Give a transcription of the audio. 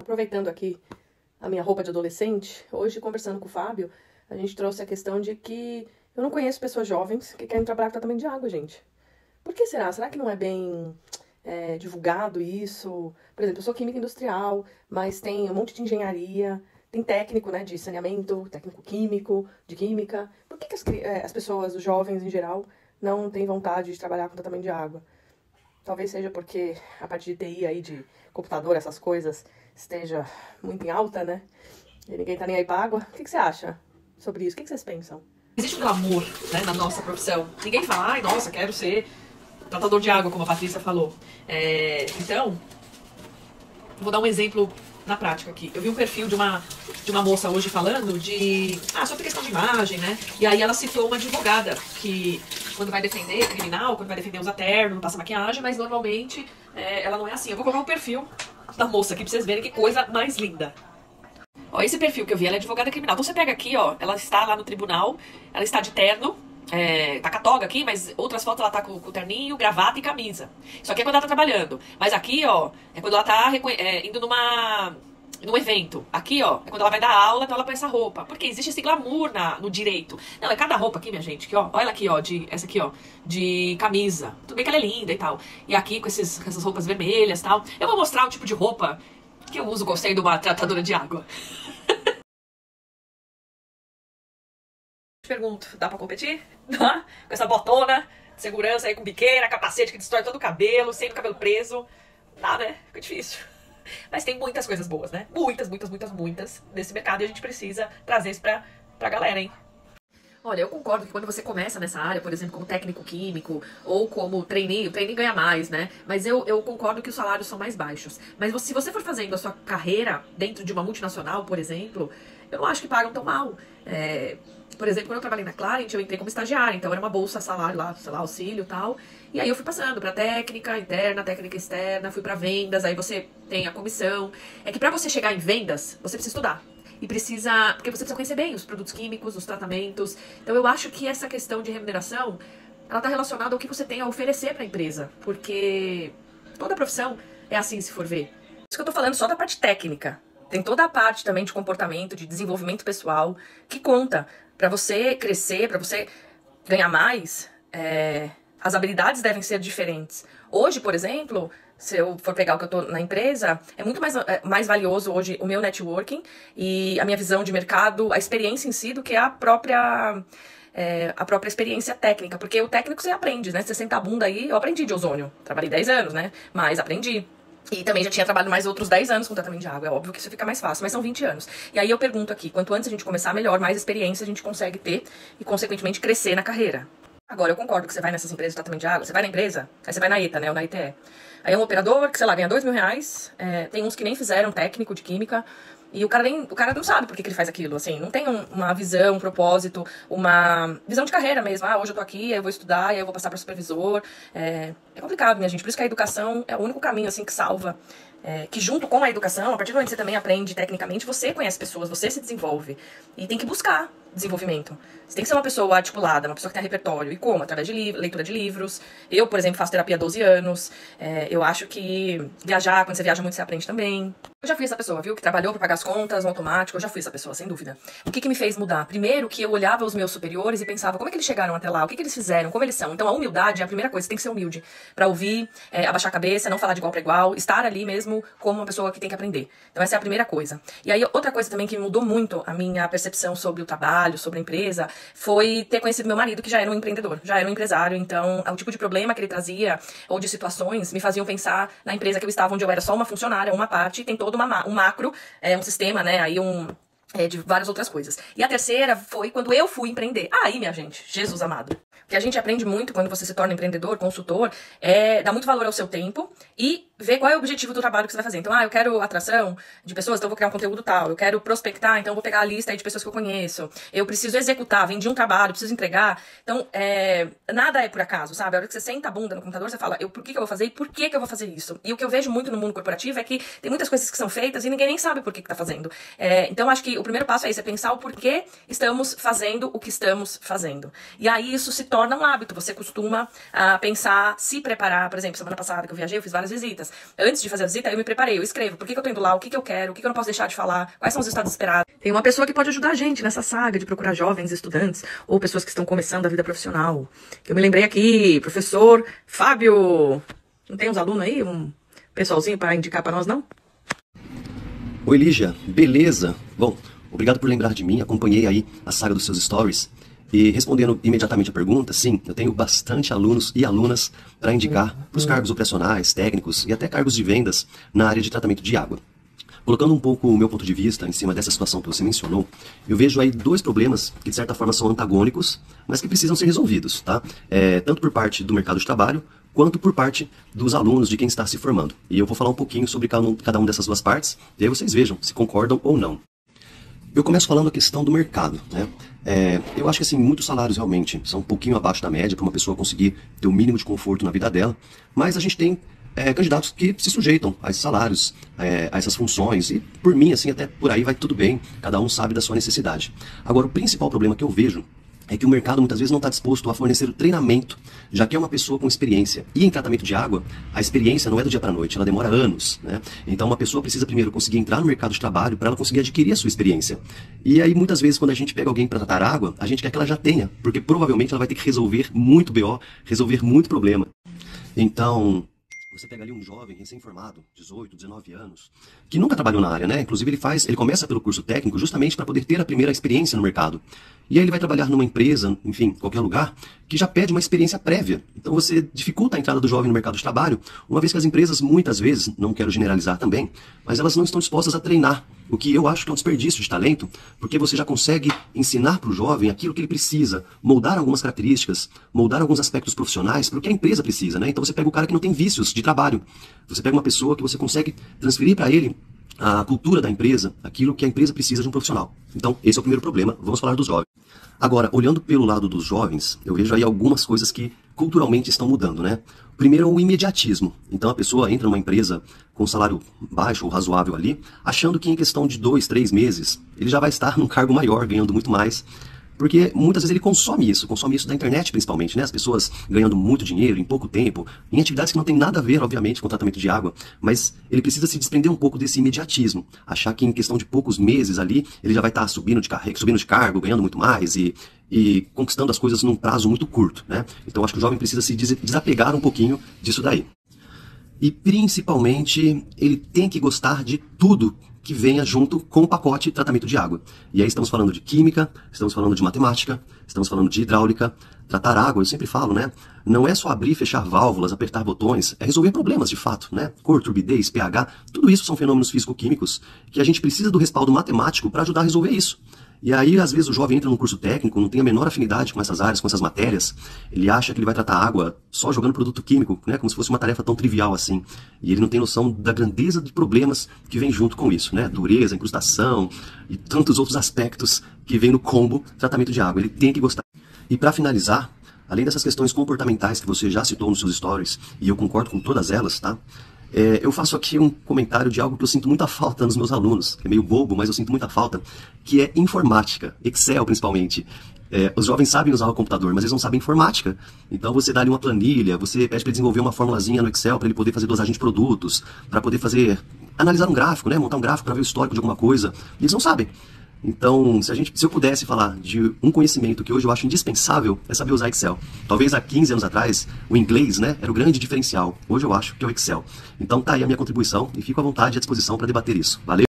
Aproveitando aqui a minha roupa de adolescente, hoje conversando com o Fábio, a gente trouxe a questão de que eu não conheço pessoas jovens que querem trabalhar com tratamento de água, gente. Por que será? Será que não é bem divulgado isso? Por exemplo, eu sou química industrial, mas tem um monte de engenharia, tem técnico, né, de saneamento, técnico químico, de química. Por que as pessoas, os jovens em geral, não têm vontade de trabalhar com tratamento de água? Talvez seja porque a parte de TI aí, de computador, essas coisas, esteja muito em alta, né? E ninguém tá nem aí pra água. O que você acha sobre isso? O que vocês pensam? Existe um glamour, né, na nossa profissão. Ninguém fala, ai, nossa, quero ser tratador de água, como a Patrícia falou. Então, vou dar um exemplo na prática aqui. Eu vi um perfil de uma moça hoje falando sobre questão de imagem, né? E aí ela citou uma advogada que, quando vai defender criminal, quando vai defender usa terno, passa maquiagem, mas normalmente ela não é assim. Eu vou colocar o perfil da moça aqui pra vocês verem que coisa mais linda. Ó, esse perfil que eu vi, ela é advogada criminal. Então você pega aqui, ó, ela está lá no tribunal, ela está de terno, tá com a toga aqui, mas outras fotos ela tá com o terninho, gravata e camisa. Isso aqui é quando ela tá trabalhando. Mas aqui, ó, é quando ela tá indo num evento. Aqui, ó, é quando ela vai dar aula, então ela põe essa roupa. Porque existe esse glamour no direito. Não, é cada roupa aqui, minha gente, que, ó, olha ela aqui, ó, essa aqui, ó, de camisa. Tudo bem que ela é linda e tal. E aqui com essas roupas vermelhas e tal. Eu vou mostrar o tipo de roupa que eu uso, gostei de uma tratadora de água. Pergunto, dá pra competir? Dá? Com essa botona de segurança aí, com biqueira, capacete que destrói todo o cabelo, sempre o cabelo preso. Dá, né? Fica difícil. Mas tem muitas coisas boas, né? Muitas nesse mercado, e a gente precisa trazer isso pra galera, hein? Olha, eu concordo que quando você começa nessa área, por exemplo, como técnico químico ou como trainee, o trainee ganha mais, né? Mas eu concordo que os salários são mais baixos. Mas se você for fazendo a sua carreira dentro de uma multinacional, por exemplo, eu não acho que pagam tão mal. Por exemplo, quando eu trabalhei na Clarent, eu entrei como estagiária, então era uma bolsa salário lá, sei lá, auxílio e tal. E aí eu fui passando pra técnica interna, técnica externa, fui pra vendas, aí você tem a comissão. É que pra você chegar em vendas, você precisa estudar. Porque você precisa conhecer bem os produtos químicos, os tratamentos. Então eu acho que essa questão de remuneração, ela tá relacionada ao que você tem a oferecer pra empresa. Porque toda profissão é assim, se for ver. Isso que eu tô falando só da parte técnica. Tem toda a parte também de comportamento, de desenvolvimento pessoal, que conta. Pra você crescer, pra você ganhar mais, as habilidades devem ser diferentes. Hoje, por exemplo, se eu for pegar o que eu tô na empresa, é muito mais valioso hoje o meu networking e a minha visão de mercado, a experiência em si, do que a própria experiência técnica. Porque o técnico você aprende, né? Você senta a bunda aí, eu aprendi de ozônio. Trabalhei 10 anos, né? Mas aprendi. E também já tinha trabalhado mais outros 10 anos com tratamento de água. É óbvio que isso fica mais fácil, mas são 20 anos. E aí eu pergunto aqui, quanto antes a gente começar, melhor, mais experiência a gente consegue ter e, consequentemente, crescer na carreira. Agora, eu concordo que você vai nessas empresas de tratamento de água, você vai na empresa, aí você vai na ETA, né, ou na ITE. Aí é um operador que, sei lá, ganha R$2.000, tem uns que nem fizeram técnico de química, e o cara não sabe por que ele faz aquilo, assim, não tem uma visão, um propósito, uma visão de carreira mesmo. Hoje eu tô aqui, aí eu vou estudar, aí eu vou passar para supervisor. É complicado, minha gente, por isso que a educação é o único caminho, assim, que salva. Que junto com a educação, a partir do momento que você também aprende tecnicamente, você conhece pessoas, você se desenvolve. E tem que buscar desenvolvimento. Você tem que ser uma pessoa articulada, uma pessoa que tem repertório. E como? Através de leitura de livros. Eu, por exemplo, faço terapia há 12 anos. Eu acho que viajar, quando você viaja muito, você aprende também. Eu já fui essa pessoa, viu? Que trabalhou para pagar as contas no automático. Eu já fui essa pessoa, sem dúvida. O que me fez mudar? Primeiro, que eu olhava os meus superiores e pensava, como é que eles chegaram até lá? O que eles fizeram? Como eles são? Então, a humildade é a primeira coisa. Você tem que ser humilde. Pra ouvir, abaixar a cabeça, não falar de igual para igual. Estar ali mesmo como uma pessoa que tem que aprender. Então, essa é a primeira coisa. E aí, outra coisa também que mudou muito a minha percepção sobre o trabalho, sobre a empresa, foi ter conhecido meu marido, que já era um empreendedor, já era um empresário. Então, o tipo de problema que ele trazia, ou de situações, me faziam pensar na empresa que eu estava, onde eu era só uma funcionária, uma parte, e tem todo um macro, um sistema, né, aí de várias outras coisas. E a terceira foi quando eu fui empreender. Aí, minha gente, Jesus amado. O que a gente aprende muito quando você se torna empreendedor, consultor, é dar muito valor ao seu tempo e ver qual é o objetivo do trabalho que você vai fazer. Então, eu quero atração de pessoas, então eu vou criar um conteúdo tal. Eu quero prospectar, então eu vou pegar a lista aí de pessoas que eu conheço. Eu preciso executar, vendi um trabalho, preciso entregar. Então, nada é por acaso, sabe? A hora que você senta a bunda no computador, você fala, por que eu vou fazer e por que eu vou fazer isso? E o que eu vejo muito no mundo corporativo é que tem muitas coisas que são feitas e ninguém nem sabe por que tá fazendo. Então, acho que o primeiro passo é isso, é pensar o porquê estamos fazendo o que estamos fazendo. E aí, isso se torna torna um hábito. Você costuma pensar, se preparar. Por exemplo, semana passada que eu viajei, eu fiz várias visitas. Antes de fazer a visita, eu me preparei, eu escrevo por que eu tô indo lá, o que eu quero, o que eu não posso deixar de falar, quais são os estados esperados. Tem uma pessoa que pode ajudar a gente nessa saga de procurar jovens estudantes ou pessoas que estão começando a vida profissional. Eu me lembrei aqui, professor Fábio. Não tem uns alunos aí, um pessoalzinho para indicar para nós, não? Oi, Lígia, beleza? Bom, obrigado por lembrar de mim, acompanhei aí a saga dos seus stories. E respondendo imediatamente a pergunta, sim, eu tenho bastante alunos e alunas para indicar para os cargos operacionais, técnicos e até cargos de vendas na área de tratamento de água. Colocando um pouco o meu ponto de vista em cima dessa situação que você mencionou, eu vejo aí dois problemas que de certa forma são antagônicos, mas que precisam ser resolvidos, tá? Tanto por parte do mercado de trabalho, quanto por parte dos alunos, de quem está se formando. E eu vou falar um pouquinho sobre cada uma dessas duas partes, e aí vocês vejam se concordam ou não. Eu começo falando a questão do mercado, né? Eu acho que assim, muitos salários realmente são um pouquinho abaixo da média para uma pessoa conseguir ter o mínimo de conforto na vida dela, mas a gente tem candidatos que se sujeitam a esses salários, a essas funções, e por mim, assim, até por aí vai tudo bem, cada um sabe da sua necessidade. Agora, o principal problema que eu vejo é que o mercado muitas vezes não está disposto a fornecer o treinamento, já que é uma pessoa com experiência. E em tratamento de água, a experiência não é do dia para a noite, ela demora anos, né? Então uma pessoa precisa primeiro conseguir entrar no mercado de trabalho para ela conseguir adquirir a sua experiência. E aí muitas vezes quando a gente pega alguém para tratar água, a gente quer que ela já tenha, porque provavelmente ela vai ter que resolver muito BO, resolver muito problema. Então, você pega ali um jovem recém-formado, 18, 19 anos, que nunca trabalhou na área, né? Inclusive ele começa pelo curso técnico justamente para poder ter a primeira experiência no mercado. E aí ele vai trabalhar numa empresa, enfim, qualquer lugar, que já pede uma experiência prévia. Então você dificulta a entrada do jovem no mercado de trabalho, uma vez que as empresas, muitas vezes, não quero generalizar também, mas elas não estão dispostas a treinar, o que eu acho que é um desperdício de talento, porque você já consegue ensinar para o jovem aquilo que ele precisa, moldar algumas características, moldar alguns aspectos profissionais para o que a empresa precisa, né? Então você pega o cara que não tem vícios de trabalho, você pega uma pessoa que você consegue transferir para ele a cultura da empresa, aquilo que a empresa precisa de um profissional. Então, esse é o primeiro problema. Vamos falar dos jovens. Agora, olhando pelo lado dos jovens, eu vejo aí algumas coisas que culturalmente estão mudando, né? Primeiro é o imediatismo. Então a pessoa entra numa empresa com um salário baixo ou razoável ali, achando que em questão de 2, 3 meses, ele já vai estar num cargo maior, ganhando muito mais. Porque muitas vezes ele consome isso da internet principalmente, né? As pessoas ganhando muito dinheiro em pouco tempo, em atividades que não tem nada a ver, obviamente, com o tratamento de água, mas ele precisa se desprender um pouco desse imediatismo, achar que em questão de poucos meses ali, ele já vai estar subindo de cargo, ganhando muito mais e conquistando as coisas num prazo muito curto, né? Então acho que o jovem precisa se desapegar um pouquinho disso daí. E principalmente, ele tem que gostar de tudo que venha junto com o pacote de tratamento de água. E aí estamos falando de química, estamos falando de matemática, estamos falando de hidráulica. Tratar água, eu sempre falo, né? Não é só abrir e fechar válvulas, apertar botões, é resolver problemas de fato, né? Cor, turbidez, pH, tudo isso são fenômenos físico-químicos que a gente precisa do respaldo matemático para ajudar a resolver isso. E aí, às vezes, o jovem entra num curso técnico, não tem a menor afinidade com essas áreas, com essas matérias. Ele acha que ele vai tratar água só jogando produto químico, né? Como se fosse uma tarefa tão trivial assim. E ele não tem noção da grandeza de problemas que vem junto com isso, né? Dureza, incrustação e tantos outros aspectos que vem no combo tratamento de água. Ele tem que gostar. E para finalizar, além dessas questões comportamentais que você já citou nos seus stories, e eu concordo com todas elas, tá? Eu faço aqui um comentário de algo que eu sinto muita falta nos meus alunos, que é meio bobo, mas eu sinto muita falta, que é informática, Excel principalmente. Os jovens sabem usar o computador, mas eles não sabem informática. Então você dá ali uma planilha, você pede para ele desenvolver uma formulazinha no Excel para ele poder fazer dosagem de produtos, para poder analisar um gráfico, né? Montar um gráfico para ver o histórico de alguma coisa. E eles não sabem. Então, se eu pudesse falar de um conhecimento que hoje eu acho indispensável, é saber usar Excel. Talvez há 15 anos atrás, o inglês, né, era o grande diferencial. Hoje eu acho que é o Excel. Então tá aí a minha contribuição e fico à vontade e à disposição para debater isso. Valeu!